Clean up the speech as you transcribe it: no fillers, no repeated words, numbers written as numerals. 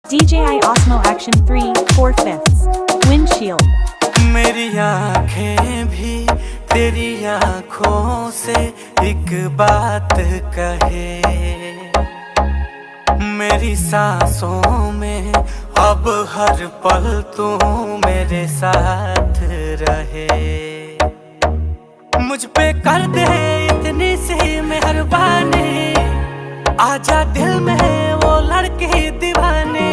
DJI Osmo Action 3/4/5 Windshield। मेरी आँखें भी तेरी आँखों से एक बात कहे, मेरी सांसों में अब हर पल तू मेरे साथ रहे। मुझ पे कर दे इतनी सी मेहरबानी, आजा दिल में वो लड़के दीवाने।